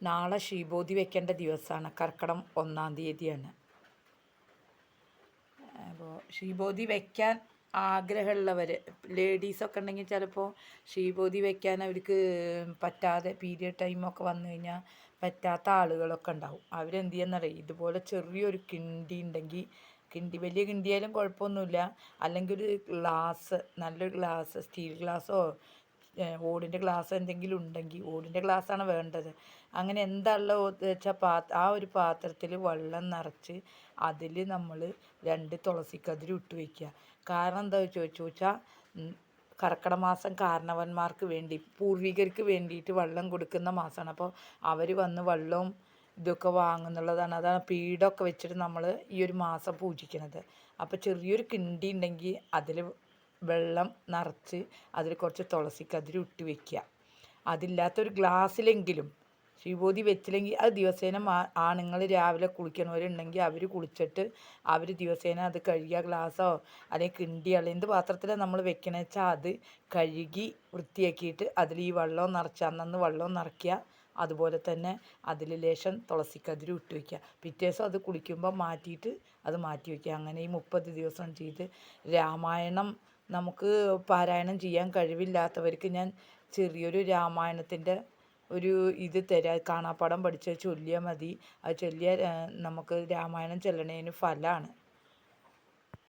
നാളെ ശ്രീബോധി വെക്കേണ്ട ദിവസമാണ്. കർക്കിടകം 1-ാം തീയതിയാണ്. അപ്പോൾ ശ്രീബോധി വെക്കാൻ ആഗ്രഹമുള്ളവർ ലേഡീസൊക്കെ ഉണ്ടെങ്കിൽ ചിലപ്പോൾ ശ്രീബോധി വെക്കാൻ അവർക്ക് പറ്റാതെ പീരിയഡ് ടൈമൊക്കെ വന്നു കഴിഞ്ഞാൽ പറ്റാത്ത ആളുകളൊക്കെ ഉണ്ടാവും. അവരെന്ത് ചെയ്യുന്നറിയാം, ഇതുപോലെ ചെറിയൊരു കിണ്ടി ഉണ്ടെങ്കിൽ, കിണ്ടി വലിയ കിണ്ടിയായാലും കുഴപ്പമൊന്നുമില്ല, അല്ലെങ്കിൽ ഒരു ഗ്ലാസ്, നല്ലൊരു ഗ്ലാസ്, സ്റ്റീൽ ഗ്ലാസ്സോ ഓടിൻ്റെ ഗ്ലാസ് എന്തെങ്കിലും ഉണ്ടെങ്കിൽ, ഓടിൻ്റെ ഗ്ലാസ്സാണ് വേണ്ടത്. അങ്ങനെ എന്താണല്ലോ വെച്ചാൽ ആ ഒരു പാത്രത്തിൽ വെള്ളം നിറച്ച് അതിൽ നമ്മൾ 2 തുളസിക്കതിര് ഇട്ട് വയ്ക്കുക. കാരണം എന്താ ചോദിച്ചാൽ കർക്കിടക മാസം കാരണവന്മാർക്ക് വേണ്ടി, പൂർവികർക്ക് വേണ്ടിയിട്ട് വെള്ളം കൊടുക്കുന്ന മാസമാണ്. അപ്പോൾ അവർ വന്ന് വെള്ളവും ഇതൊക്കെ വാങ്ങുന്നുള്ളതാണ്. അതാണ് പീഠമൊക്കെ വെച്ചിട്ട് നമ്മൾ ഈ ഒരു മാസം പൂജിക്കുന്നത്. അപ്പോൾ ചെറിയൊരു കിണ്ടി ഉണ്ടെങ്കിൽ അതിൽ വെള്ളം നിറച്ച് അതിൽ കുറച്ച് തുളസിക്കതിര് ഇട്ട് വയ്ക്കുക. അതില്ലാത്തൊരു ഗ്ലാസ്സിലെങ്കിലും, ശ്രീബോധി വെച്ചില്ലെങ്കിൽ അത് ദിവസേന ആണുങ്ങൾ രാവിലെ കുളിക്കണവരുണ്ടെങ്കിൽ അവർ കുളിച്ചിട്ട് അവർ ദിവസേന അത് കഴുകിയ ഗ്ലാസ്സോ അല്ലെങ്കിൽ കിണ്ടിയോ എന്ത് പാത്രത്തിലാണ് നമ്മൾ വെക്കണമെന്ന് വെച്ചാൽ അത് കഴുകി വൃത്തിയാക്കിയിട്ട് അതിൽ ഈ വെള്ളം നിറച്ച് അന്നന്ന് വെള്ളം നിറയ്ക്കുക. അതുപോലെ തന്നെ അതിൽ ലേശം തുളസിക്കതിര് ഇട്ട് വയ്ക്കുക. പിറ്റേ ദിവസം അത് കുളിക്കുമ്പോൾ മാറ്റിയിട്ട് അത് മാറ്റി വയ്ക്കുക. അങ്ങനെ ഈ 30 ദിവസം ചെയ്ത് രാമായണം നമുക്ക് പാരായണം ചെയ്യാൻ കഴിവില്ലാത്തവർക്ക് ഞാൻ ചെറിയൊരു രാമായണത്തിൻ്റെ ഒരു ഇത് തരാം. കാണാപ്പാഠം പഠിച്ച് ചൊല്ലിയാൽ മതി. അത് ചൊല്ലിയാൽ നമുക്ക് രാമായണം ചൊല്ലണതിന് ഫലമാണ്.